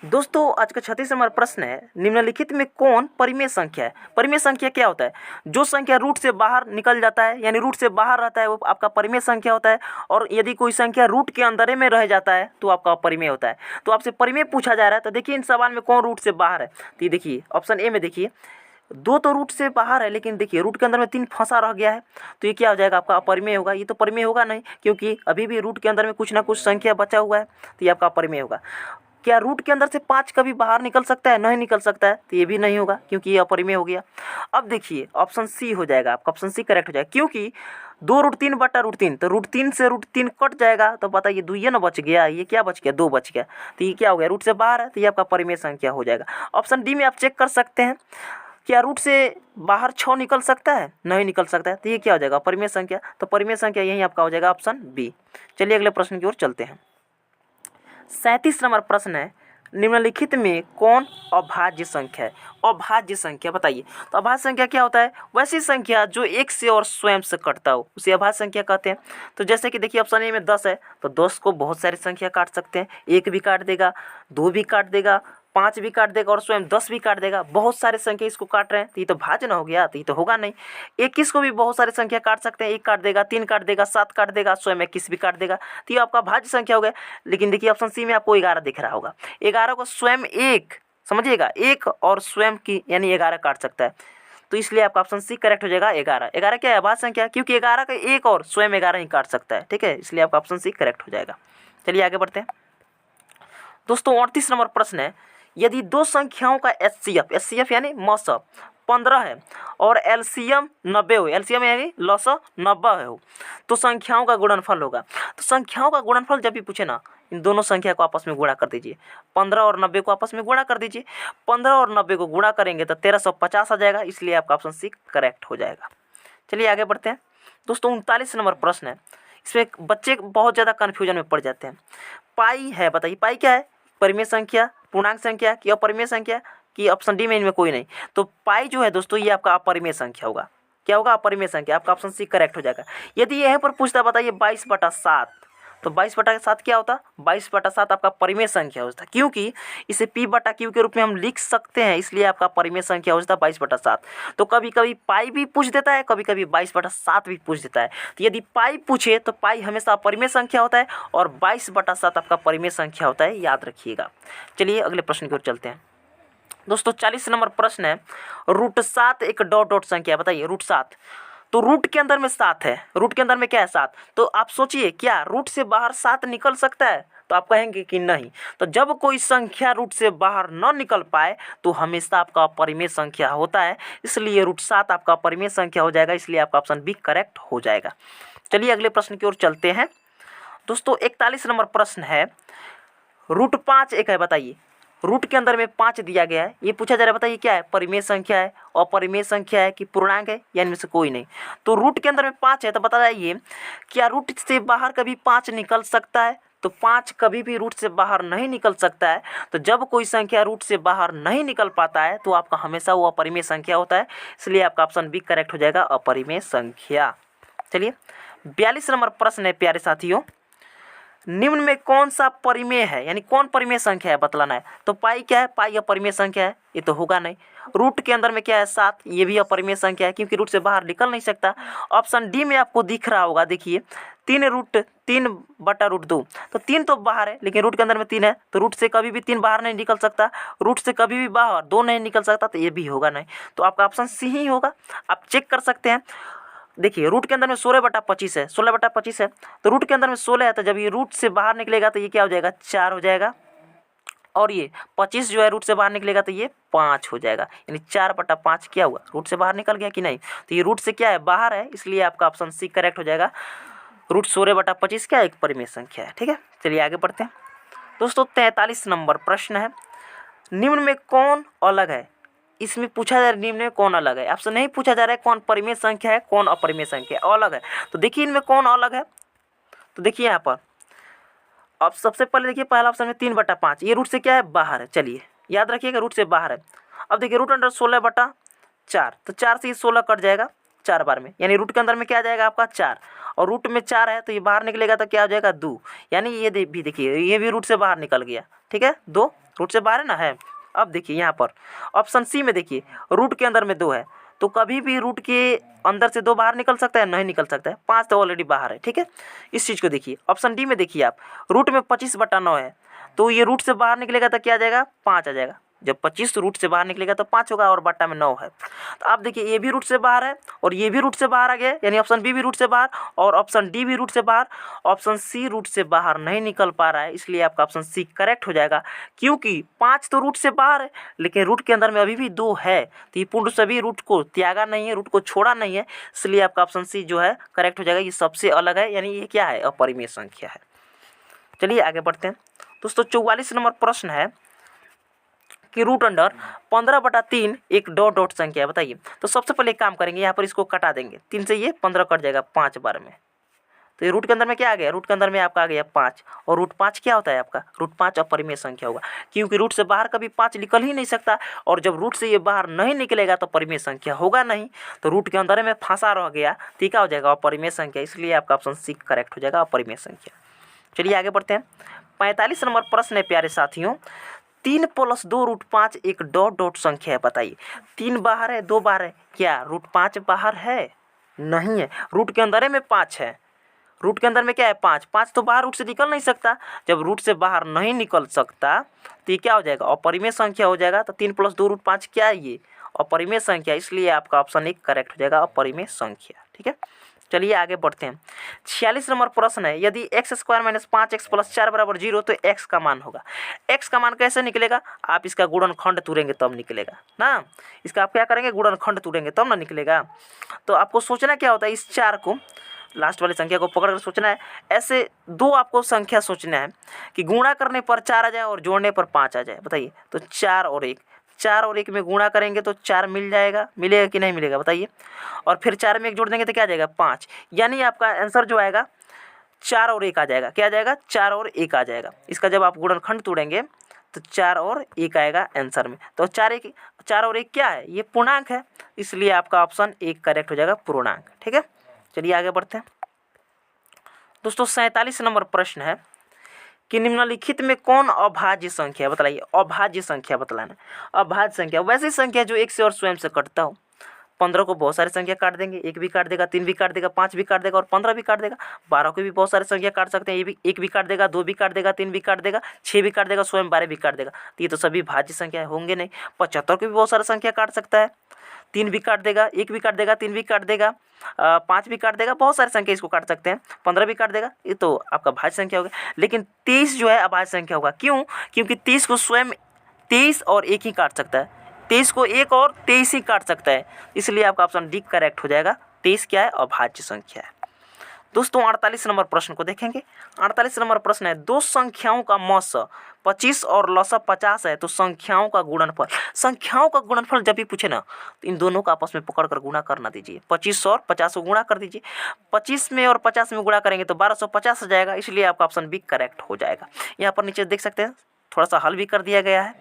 दोस्तों आज का 36 नंबर प्रश्न है, निम्नलिखित में कौन परिमेय संख्या है। परिमेय संख्या क्या होता है? जो संख्या रूट से बाहर निकल जाता है यानी रूट से बाहर रहता है वो आपका परिमेय संख्या होता है, और यदि कोई संख्या रूट के अंदर में रह जाता है तो आपका अपरिमेय होता है। तो आपसे परिमेय पूछा जा रहा है, तो देखिए इन सवाल में कौन रूट से बाहर है। तो ये देखिए ऑप्शन ए में देखिए 2 तो रूट से बाहर है, लेकिन देखिए रूट के अंदर में 3 फंसा रह गया है, तो ये क्या हो जाएगा आपका अपरिमेय होगा। ये तो परिमेय होगा नहीं, क्योंकि अभी भी रूट के अंदर में कुछ ना कुछ संख्या बचा हुआ है, तो ये आपका अपरिमेय होगा। क्या रूट के अंदर से 5 कभी बाहर निकल सकता है? नहीं निकल सकता है, तो ये भी नहीं होगा क्योंकि ये अपरिमेय हो गया। अब देखिए ऑप्शन सी हो जाएगा आपका, ऑप्शन सी करेक्ट हो जाएगा, क्योंकि 2√3/√3, तो √3 से √3 कट जाएगा, तो पता ये दुइये ना बच गया, ये क्या बच गया? 2 बच गया, तो ये क्या हो गया? रूट से बाहर है, तो ये आपका परिमेय संख्या हो जाएगा। ऑप्शन डी में आप चेक कर सकते हैं, क्या रूट से बाहर 6 निकल सकता है? नहीं निकल सकता है, तो ये क्या हो जाएगा? परिमेय संख्या। तो परिमेय संख्या यही आपका हो जाएगा ऑप्शन बी। चलिए अगले प्रश्न की ओर चलते हैं। 37 नंबर प्रश्न है, निम्नलिखित में कौन अभाज्य संख्या है? अभाज्य संख्या बताइए। तो अभाज्य संख्या क्या होता है? वैसी संख्या जो एक से और स्वयं से कटता हो उसे अभाज्य संख्या कहते हैं। तो जैसे कि देखिए ऑप्शन ए में 10 है, तो 10 को बहुत सारी संख्या काट सकते हैं, 1 भी काट देगा, 2 भी काट देगा, 5 भी काट देगा और स्वयं 10 भी काट देगा। बहुत सारे संख्या इसको काट रहे हैं, तो ये तो भाज्य ना हो गया, तो ये तो होगा नहीं। 21 को भी बहुत सारी संख्या काट सकते हैं, 1 काट देगा, 3 काट देगा, 7 काट देगा, स्वयं 21 भी काट देगा, तो ये आपका भाज्य संख्या हो गया। लेकिन देखिए ऑप्शन सी में आपको 11 दिख रहा होगा, 11 को स्वयं 1, समझिएगा, 1 और स्वयं की यानी 11 काट सकता है, तो इसलिए आपका ऑप्शन सी करेक्ट हो जाएगा। 11 11 क्या है? अभाज्य संख्या, क्योंकि 11 का 1 और स्वयं 11 ही काट सकता है, ठीक है, इसलिए आपका ऑप्शन सी करेक्ट हो जाएगा। चलिए आगे बढ़ते हैं दोस्तों। 38 नंबर प्रश्न है, यदि दो संख्याओं का एचसीएफ यानी मसअप 15 है और एलसीएम 90 हो, एलसीएम यानी लसअ 90 हो, तो संख्याओं का गुणनफल होगा। तो संख्याओं का गुणनफल जब भी पूछे ना, इन दोनों संख्या को आपस में गुणा कर दीजिए। 15 और 90 को आपस में गुणा कर दीजिए। 15 और 90 को गुणा करेंगे तो 1350 आ जाएगा, इसलिए आपका ऑप्शन सी करेक्ट हो जाएगा। चलिए आगे बढ़ते हैं दोस्तों। 39 नंबर प्रश्न है, इसमें बच्चे बहुत ज़्यादा कन्फ्यूजन में पड़ जाते हैं। पाई है, बताइए पाई क्या है? परिमेय संख्या, पूर्णांक संख्या कि अपरिमेय संख्या, कि ऑप्शन डी में इनमें कोई नहीं। तो पाई जो है दोस्तों ये आपका अपरिमेय संख्या होगा। क्या होगा? अपरिमेय संख्या। आपका ऑप्शन सी करेक्ट हो जाएगा। यदि यहाँ पर पूछता बताइए 22/7, तो 22/7 क्या होता? 22/7 आपका परिमेय संख्या होता, क्योंकि इसे p/q के रूप में हम लिख सकते हैं, इसलिए आपका परिमेय संख्या हो जाता है 22/7। तो कभी कभी पाई भी पूछ देता है, कभी कभी 22/7 भी पूछ देता है। तो यदि पाई पूछे तो पाई हमेशा परिमेय संख्या होता है और 22/7 आपका परिमेय संख्या होता है, याद रखिएगा। चलिए अगले प्रश्न की ओर चलते हैं दोस्तों। 40 नंबर प्रश्न है, √7 एक डॉट डॉट संख्या है, बताइए √7। तो रूट के अंदर में 7 है, रूट के अंदर में क्या है? 7। तो आप सोचिए क्या रूट से बाहर 7 निकल सकता है? तो आप कहेंगे कि नहीं। तो जब कोई संख्या रूट से बाहर न निकल पाए तो हमेशा आपका अपरिमेय संख्या होता है, इसलिए √7 आपका अपरिमेय संख्या हो जाएगा, इसलिए आपका ऑप्शन बी करेक्ट हो जाएगा। चलिए अगले प्रश्न की ओर चलते हैं दोस्तों। 41 नंबर प्रश्न है, √5 एक है, बताइए रूट के अंदर में 5 दिया गया है, ये पूछा जा रहा है, बताइए क्या है? परिमेय संख्या है, अपरिमेय संख्या है कि पूर्णांक है, या इनमें से कोई नहीं। तो रूट के अंदर में 5 है, तो बता जाइए क्या रूट से बाहर कभी 5 निकल सकता है? तो 5 कभी भी रूट से बाहर नहीं निकल सकता है। तो जब कोई संख्या रूट से बाहर नहीं निकल पाता है तो आपका हमेशा वो अपरिमेय संख्या होता है, इसलिए आपका ऑप्शन बी करेक्ट हो जाएगा, अपरिमेय संख्या। चलिए 42 नंबर प्रश्न है प्यारे साथियों, निम्न में कौन सा परिमेय है, यानी कौन परिमेय संख्या है बतलाना है। तो पाई क्या है? पाई अपरिमेय संख्या है, ये तो होगा नहीं। रूट के अंदर में क्या है? 7, ये भी अपरिमेय संख्या है क्योंकि रूट से बाहर निकल नहीं सकता। ऑप्शन डी में आपको दिख रहा होगा, देखिए 3√3/√2, तो 3 तो बाहर है, लेकिन रूट के अंदर में 3 है, तो रूट से कभी भी 3 बाहर नहीं निकल सकता, रूट से कभी भी बाहर 2 नहीं निकल सकता, तो ये भी होगा नहीं। तो आपका ऑप्शन सी ही होगा, आप चेक कर सकते हैं। देखिए रूट के अंदर में 16/25 है, 16/25 है, तो रूट के अंदर में 16 है, तो जब ये रूट से बाहर निकलेगा तो ये क्या हो जाएगा? 4 हो जाएगा, और ये 25 जो है रूट से बाहर निकलेगा तो ये 5 हो जाएगा, यानी 4/5 क्या हुआ? रूट से बाहर निकल गया कि नहीं? तो ये रूट से क्या है? बाहर है, इसलिए आपका ऑप्शन सी करेक्ट हो जाएगा। रूट 16/25 क्या है? एक परिमेय संख्या है, ठीक है। चलिए आगे बढ़ते हैं दोस्तों। 43 नंबर प्रश्न है, निम्न में कौन अलग है? इसमें पूछा जा रहा है निम्न में कौन अलग है, आपसे नहीं पूछा जा रहा है कौन परिमेय संख्या है कौन अपरिमेय संख्या है, अलग है। तो देखिए इनमें कौन अलग है, तो देखिए यहाँ पर अब सबसे पहले देखिए पहला ऑप्शन में 3/5, ये रूट से क्या है? बाहर है। चलिए याद रखिएगा रूट से बाहर है। अब देखिए रूट अंडर 16/4, तो 4 से ये 16 कट जाएगा 4 बार में, यानी रूट के अंदर में क्या आ जाएगा आपका? 4, और रूट में 4 है तो ये बाहर निकलेगा तो क्या हो जाएगा? 2, यानी ये भी देखिए ये भी रूट से बाहर निकल गया, ठीक है, 2। रूट से बाहर है ना, है। अब देखिए यहाँ पर ऑप्शन सी में देखिए रूट के अंदर में 2 है, तो कभी भी रूट के अंदर से 2 बाहर निकल सकता है, नहीं निकल सकता है। 5 तो ऑलरेडी बाहर है, ठीक है। इस चीज़ को देखिए। ऑप्शन डी में देखिए आप, रूट में 25/9 है, तो ये रूट से बाहर निकलेगा तो क्या आ जाएगा, 5 आ जाएगा। जब 25 रूट से बाहर निकलेगा तो 5 होगा और बट्टा में 9 है। तो आप देखिए ये भी रूट से बाहर है और ये भी रूट से बाहर आ गया, यानी ऑप्शन बी भी रूट से बाहर और ऑप्शन डी भी रूट से बाहर। ऑप्शन सी रूट से बाहर नहीं निकल पा रहा है, इसलिए आपका ऑप्शन सी करेक्ट हो जाएगा, क्योंकि 5 तो रूट से बाहर है लेकिन रूट के अंदर में अभी भी 2 है, तो ये पूर्ण रूप से भी रूट को त्यागा नहीं है, रूट को छोड़ा नहीं है, इसलिए आपका ऑप्शन सी जो है करेक्ट हो जाएगा। ये सबसे अलग है, यानी ये क्या है, अपरिमेय संख्या है। चलिए आगे बढ़ते हैं दोस्तों। 44 नंबर प्रश्न है कि रूट अंडर 15/3 एक डॉट डॉट संख्या है, बताइए। तो सबसे पहले एक काम करेंगे, यहाँ पर इसको कटा देंगे, 3 से ये 15 कट जाएगा 5 बार में, तो ये रूट के अंदर में क्या आ गया, रूट के अंदर में आपका आ गया 5। और रूट 5 क्या होता है आपका, रूट 5 अपरिमेय संख्या होगा, क्योंकि रूट से बाहर कभी 5 निकल ही नहीं सकता, और जब रूट से ये बाहर नहीं निकलेगा तो परिमेय संख्या होगा नहीं, तो रूट के अंदर में फंसा रह गया, तो क्या हो जाएगा, अपरिमेय संख्या, इसलिए आपका ऑप्शन सी करेक्ट हो जाएगा, अपरिमेय संख्या। चलिए आगे बढ़ते हैं। 45 नंबर प्रश्न है प्यारे साथियों, 3 + 2 रूट 5 एक डॉट डॉट संख्या है, बताइए। 3 बाहर है, 2 बाहर है, क्या रूट 5 बाहर है, नहीं है, रूट के अंदर में 5 है, रूट के अंदर में क्या है, 5 तो बाहर रूट से निकल नहीं सकता, जब रूट से बाहर नहीं निकल सकता तो ये क्या हो जाएगा, अपरिमेय संख्या हो जाएगा। तो 3 + 2 रूट 5 क्या है, ये अपरिमेय संख्या, इसलिए आपका ऑप्शन 1 करेक्ट हो जाएगा, अपरिमेय संख्या, ठीक है। चलिए आगे बढ़ते हैं। 46 नंबर प्रश्न है, यदि x² - 5x + 4 = 0 तो x का मान होगा। x का मान कैसे निकलेगा, आप इसका गुणनखंड तोड़ेंगे तब निकलेगा ना, इसका आप क्या करेंगे, गुणनखंड तोड़ेंगे तब ना निकलेगा। तो आपको सोचना क्या होता है, इस 4 को, लास्ट वाली संख्या को पकड़ कर सोचना है। ऐसे 2 आपको संख्या सोचना है कि गुणा करने पर 4 आ जाए और जोड़ने पर 5 आ जाए, बताइए। तो 4 और 1 में गुणा करेंगे तो 4 मिल जाएगा, मिलेगा कि नहीं मिलेगा, बताइए। और फिर 4 में 1 जोड़ देंगे तो क्या आ जाएगा, 5, यानी आपका आंसर जो आएगा 4 और 1 आ जाएगा, क्या आ जाएगा, 4 और 1 आ जाएगा। इसका जब आप गुणनखंड तोड़ेंगे तो 4 और 1 आएगा आंसर में। तो 4 और 1 क्या है, ये पूर्णांक है, इसलिए आपका ऑप्शन 1 करेक्ट हो जाएगा, पूर्णांक, ठीक है। चलिए आगे बढ़ते हैं दोस्तों। 47 नंबर प्रश्न है कि निम्नलिखित में कौन अभाज्य संख्या है, बताइए। अभाज्य संख्या बतलाना, अभाज्य संख्या वैसी संख्या जो 1 से और स्वयं से कटता हो। 15 को बहुत सारी संख्या काट देंगे, 1 भी काट देगा, 3 भी काट देगा, 5 भी काट देगा और 15 भी काट देगा। 12 को भी बहुत सारी संख्या काट सकते हैं, ये भी 1 भी काट देगा, 2 भी काट देगा, 3 भी काट देगा, 6 भी काट देगा, स्वयं 12 भी काट देगा। तो ये तो सभी भाज्य संख्या होंगे नहीं। 75 को भी बहुत सारी संख्या काट सकता है, 3 भी काट देगा, 1 भी काट देगा, 3 भी काट देगा, 5 भी काट देगा, बहुत सारी संख्या इसको काट सकते हैं। 15 भी काट देगा, ये तो आपका भाज्य संख्या होगा। लेकिन 23 जो है अभाज्य संख्या होगा, क्यों, क्योंकि 23 को स्वयं 23 और 1 ही काट सकता है, 23 को 1 और 23 ही काट सकता है, इसलिए आपका ऑप्शन डी करेक्ट हो जाएगा। 23 क्या है, अभाज्य संख्या है। दोस्तों 48 नंबर प्रश्न को देखेंगे। 48 नंबर प्रश्न है, 2 संख्याओं का मस 25 और लसा 50 है, तो संख्याओं का गुणनफल। संख्याओं का गुणनफल जब भी पूछे ना तो इन दोनों का आपस में पकड़कर गुणा करना दीजिए। 25 और 50 को गुणा कर दीजिए, 25 में और 50 में गुणा करेंगे तो 1250 हो जाएगा, इसलिए आपका ऑप्शन बी करेक्ट हो जाएगा। यहाँ पर नीचे देख सकते हैं थोड़ा सा हल भी कर दिया गया है।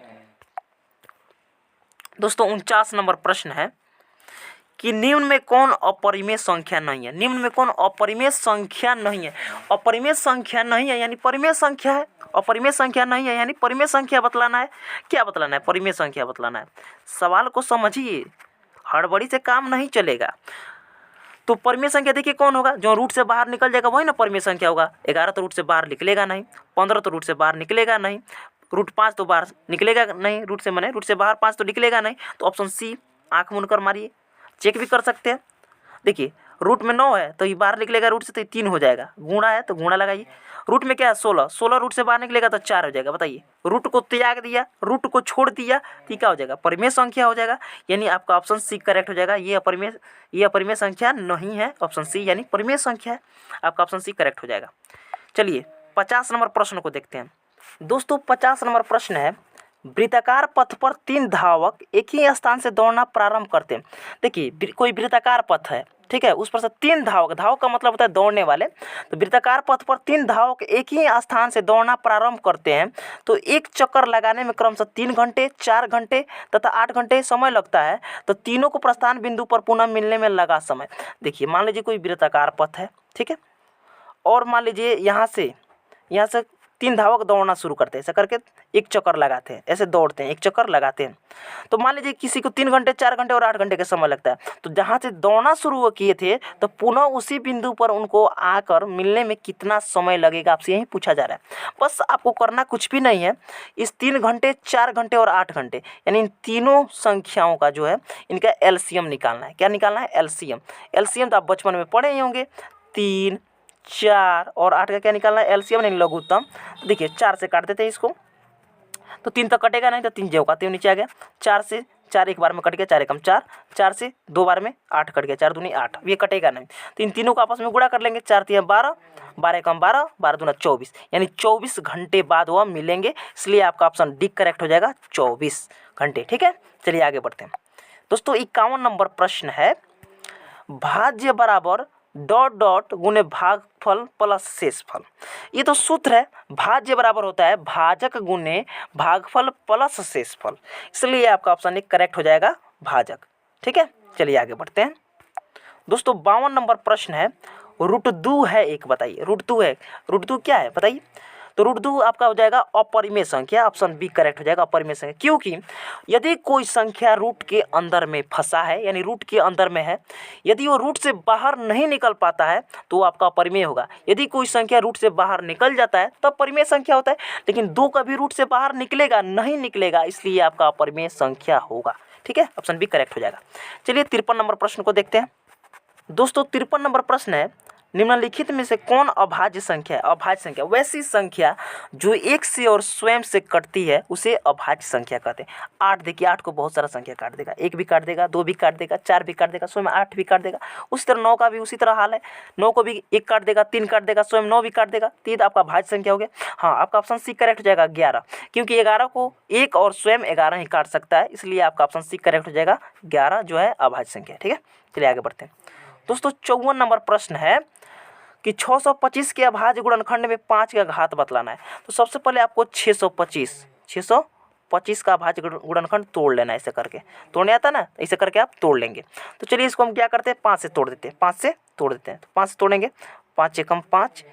दोस्तों 49 नंबर प्रश्न है कि निम्न में कौन अपरिमेय संख्या नहीं है। निम्न में कौन अपरिमेय संख्या नहीं है। अपरिमेय संख्या नहीं है यानी परिमेय संख्या है, अपरिमेय संख्या नहीं है यानी परिमेय संख्या बतलाना है। क्या बतलाना है, परिमेय संख्या बतलाना है। सवाल को समझिए, हड़बड़ी से काम नहीं चलेगा। तो परिमेय संख्या देखिए कौन होगा, जो रूट से बाहर निकल जाएगा वही ना परिमेय संख्या होगा। 11 तो रूट से बाहर निकलेगा नहीं, 15 तो रूट से बाहर निकलेगा नहीं, रूट 5 तो बाहर निकलेगा नहीं, रूट से मने रूट से बाहर 5 तो निकलेगा नहीं। तो ऑप्शन सी आंख मूंद कर मारिए, चेक भी कर सकते हैं। देखिए रूट में 9 है तो ये बाहर निकलेगा रूट से, तो ये 3 हो जाएगा। गुणा है तो गुणा लगाइए। रूट में क्या है 16 रूट से बाहर निकलेगा तो 4 हो जाएगा। बताइए, रूट को त्याग दिया, रूट को छोड़ दिया तो क्या हो जाएगा, परिमेय संख्या हो जाएगा। यानी आपका ऑप्शन सी करेक्ट हो जाएगा। ये अपरिमेय संख्या नहीं है, ऑप्शन सी यानी परिमेय संख्या है। आपका ऑप्शन सी करेक्ट हो जाएगा। चलिए 50 नंबर प्रश्न को देखते हैं। दोस्तों 50 नंबर प्रश्न है, वृत्ताकार पथ पर 3 धावक एक ही स्थान से दौड़ना प्रारंभ करते हैं। देखिए कोई वृत्ताकार पथ है, ठीक है, उस पर से 3 धावक, धावक का मतलब होता है दौड़ने वाले। तो वृत्ताकार पथ पर 3 धावक एक ही स्थान से दौड़ना प्रारंभ करते हैं, तो एक चक्कर लगाने में क्रमशः 3 घंटे, 4 घंटे तथा 8 घंटे समय लगता है। तो तीनों को प्रस्थान बिंदु पर पुनः मिलने में लगा समय। देखिए मान लीजिए कोई वृत्ताकार पथ है, ठीक है, और मान लीजिए यहाँ से 3 धावक दौड़ना शुरू करते हैं, ऐसा करके एक चक्कर लगाते हैं, ऐसे दौड़ते हैं, एक चक्कर लगाते हैं। तो मान लीजिए किसी को 3 घंटे, 4 घंटे और 8 घंटे का समय लगता है, तो जहाँ से दौड़ना शुरू वो किए थे तो पुनः उसी बिंदु पर उनको आकर मिलने में कितना समय लगेगा, आपसे यही पूछा जा रहा है। बस आपको करना कुछ भी नहीं है, इस 3 घंटे, 4 घंटे और 8 घंटे यानी इन तीनों संख्याओं का जो है इनका एलसीएम निकालना है। क्या निकालना है? एलसीएम। एलसीएम तो आप बचपन में पढ़े ही होंगे, 3, 4 और 8 का क्या निकालना है? एलसीएम यानी लघुत्तम। तो देखिए 4 से काट देते हैं इसको, तो 3 तो कटेगा नहीं, तो 3 ज्यों का त्यों नीचे आ गया। 4 से 4 एक बार में कट गया, 4 एकम 4, 4 से 2 बार में 8 कट गया, 4 दूनी 8, ये कटेगा नहीं। तो इन तीनों को आपस में गुणा कर लेंगे, 4 3 12, 12 एकम 12, 12 दूना 24, यानी 24 घंटे बाद वह मिलेंगे, इसलिए आपका ऑप्शन डी करेक्ट हो जाएगा, 24 घंटे। ठीक है, चलिए आगे बढ़ते हैं दोस्तों। 51 नंबर प्रश्न है, भाज्य बराबर डॉट डॉट गुने भागफल प्लस शेषफल। ये तो सूत्र है, भाज्य बराबर होता है भाजक गुने भागफल प्लस शेषफल, इसलिए आपका ऑप्शन एक करेक्ट हो जाएगा, भाजक। ठीक है, चलिए आगे बढ़ते हैं दोस्तों। 52 नंबर प्रश्न है, √2 है एक, बताइए √2 है, √2 क्या है बताइए? तो √2 आपका हो जाएगा अपरिमेय संख्या, ऑप्शन बी करेक्ट हो जाएगा, अपरिमेय संख्या। क्योंकि यदि कोई संख्या रूट के अंदर में फंसा है, यानी रूट के अंदर में है, यदि वो रूट से बाहर नहीं निकल पाता है तो वो आपका अपरिमेय होगा। यदि कोई संख्या रूट से बाहर निकल जाता है तब परिमेय संख्या होता है, लेकिन 2 कभी रूट से बाहर निकलेगा नहीं निकलेगा, इसलिए आपका अपरिमेय संख्या होगा। ठीक है, ऑप्शन बी करेक्ट हो जाएगा। चलिए 53 नंबर प्रश्न को देखते हैं दोस्तों। 53 नंबर प्रश्न है, निम्नलिखित में से कौन अभाज्य संख्या है? अभाज्य संख्या वैसी संख्या जो 1 से और स्वयं से कटती है उसे अभाज्य संख्या कहते हैं। 8 देखिए, 8 को बहुत सारा संख्या काट देगा, 1 भी काट देगा, 2 भी काट देगा, 4 भी काट देगा, स्वयं 8 भी काट देगा। उसी तरह 9 का भी उसी तरह हाल है, 9 को भी 1 काट देगा, 3 काट देगा, स्वयं 9 भी काट देगा। तो ये आपका भाज्य संख्या हो गया। हाँ, आपका ऑप्शन सी करेक्ट हो जाएगा, 11, क्योंकि 11 को 1 और स्वयं 11 ही काट सकता है, इसलिए आपका ऑप्शन सी करेक्ट हो जाएगा, 11 जो है अभाज्य संख्या। ठीक है, चलिए आगे बढ़ते हैं दोस्तों। 54 नंबर प्रश्न है कि 625 के अभाज्य गुणनखंड में 5 का घात बतलाना है। तो सबसे पहले आपको 625 का अभाज्य गुणनखंड तोड़ लेना है, ऐसे करके तोड़ने आता ना, ऐसे करके आप तोड़ लेंगे। तो चलिए इसको हम क्या करते हैं, 5 से तोड़ देते हैं, 5 से तोड़ देते हैं। तो 5 से तोड़ेंगे, 5 एकम 5,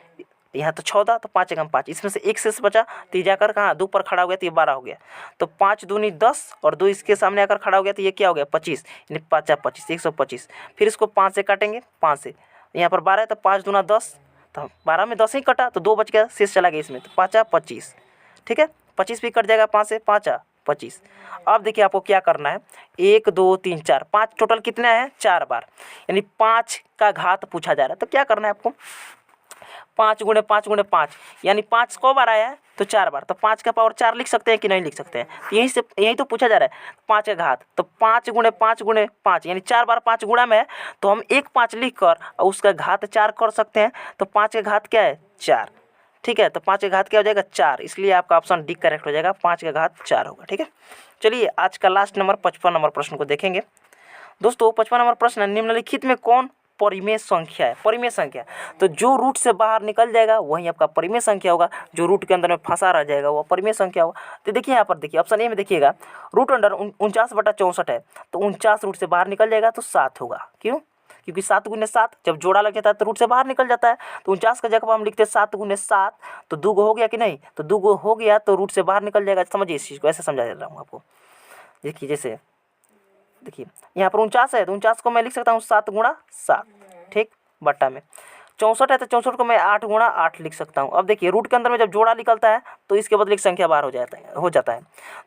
यहाँ तो 14, तो 5 एकम 5, इसमें से 1 शेष बचा, तो जाकर कहाँ 2 पर खड़ा हो गया, तो ये 12 हो गया। तो 5 दूनी 10 और 2 इसके सामने आकर खड़ा हो गया, तो ये क्या हो गया, 25, यानी 5 25, 125। फिर इसको 5 से काटेंगे, 5 से यहाँ पर 12 है, तो 5 दूना 10, तो 12 में 10 ही कटा, तो 2 बच गया, शेष चला गया इसमें, तो 5 25। ठीक है, 25 भी कट जाएगा, 5 से 5 25। अब देखिए आपको क्या करना है, 1 2 3 4, 5 टोटल कितना है, 4 बार, यानी 5 का घात पूछा जा रहा है। तो क्या करना है आपको, 5 गुणे 5 गुणे 5, यानी 5 को बार आया है तो 4 बार, तो 5 का पावर 4 लिख सकते हैं कि नहीं लिख सकते हैं? तो यही तो पूछा जा रहा है, 5 का घात। तो 5 गुणे 5 गुणे 5, यानी 4 बार 5 गुणा में है, तो हम 1 5 लिख कर उसका घात 4 कर सकते हैं। तो 5 का घात क्या है, 4। ठीक है, तो 5 का घात क्या हो जाएगा, 4, इसलिए आपका ऑप्शन डी करेक्ट हो जाएगा, 5 का घात 4 होगा। ठीक है, चलिए आज का लास्ट नंबर 55 नंबर प्रश्न को देखेंगे दोस्तों। 55 नंबर प्रश्न, निम्नलिखित में कौन परिमेय संख्या है? परिमेय संख्या, तो जो रूट से बाहर निकल जाएगा वही आपका परिमेय संख्या होगा, जो रूट के अंदर में फंसा रह जाएगा वो परिमेय संख्या होगा। तो देखिए यहाँ पर, देखिए ऑप्शन ए में देखिएगा, रूट अंडर 49/64 है, तो 49 रूट से बाहर निकल जाएगा तो 7 होगा। क्यों? क्योंकि 7 गुने 7 जब जोड़ा लग जाता है तो रूट से बाहर निकल जाता है। तो 49 का जगह हम लिखते हैं 7 गुने 7, तो 2 हो गया कि नहीं, तो 2 हो गया तो रूट से बाहर निकल जाएगा। समझिए इस चीज़ को, ऐसे समझा दे रहा हूँ आपको। देखिए जैसे देखिए यहाँ पर 49 है, तो 49 को मैं लिख सकता हूँ 7 गुणा 7, ठीक, बट्टा में 64 है, तो 64 को मैं 8 गुणा 8 लिख सकता हूँ। अब देखिए रूट के अंदर में जब जोड़ा निकलता है तो इसके बदले एक संख्या बाहर हो जाता है।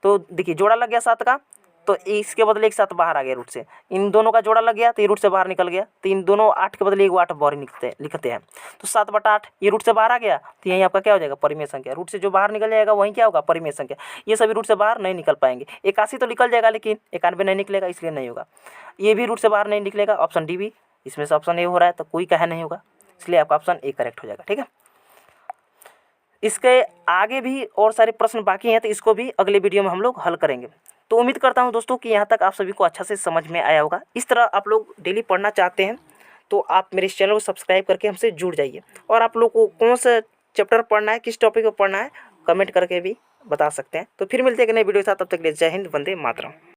तो देखिए जोड़ा लग गया 7 का, तो इसके बदले एक 7 बाहर आ गया रूट से, इन दोनों का जोड़ा लग गया तो ये रूट से बाहर निकल गया, तो इन दोनों 8 के बदले एक 8 बाहर लिखते हैं। तो 7/8 ये रूट से बाहर आ गया, तो यहीं आपका क्या हो जाएगा, परिमेय संख्या। रूट से जो बाहर निकल जाएगा वहीं क्या होगा, परिमेय संख्या। ये सभी रूट से बाहर नहीं निकल पाएंगे। 81 तो निकल जाएगा, लेकिन 91 नहीं निकलेगा, इसलिए नहीं होगा। ये भी रूट से बाहर नहीं निकलेगा, ऑप्शन डी भी, इसमें से ऑप्शन ए हो रहा है तो कोई कहे नहीं होगा, इसलिए आपका ऑप्शन ए करेक्ट हो जाएगा। ठीक है, इसके आगे भी और सारे प्रश्न बाकी हैं, तो इसको भी अगले वीडियो में हम लोग हल करेंगे। तो उम्मीद करता हूं दोस्तों कि यहाँ तक आप सभी को अच्छा से समझ में आया होगा। इस तरह आप लोग डेली पढ़ना चाहते हैं तो आप मेरे इस चैनल को सब्सक्राइब करके हमसे जुड़ जाइए, और आप लोग को कौन सा चैप्टर पढ़ना है, किस टॉपिक पर पढ़ना है, कमेंट करके भी बता सकते हैं। तो फिर मिलते हैं एक नए वीडियो के साथ, तब तक के लिए जय हिंद, वंदे मातरम।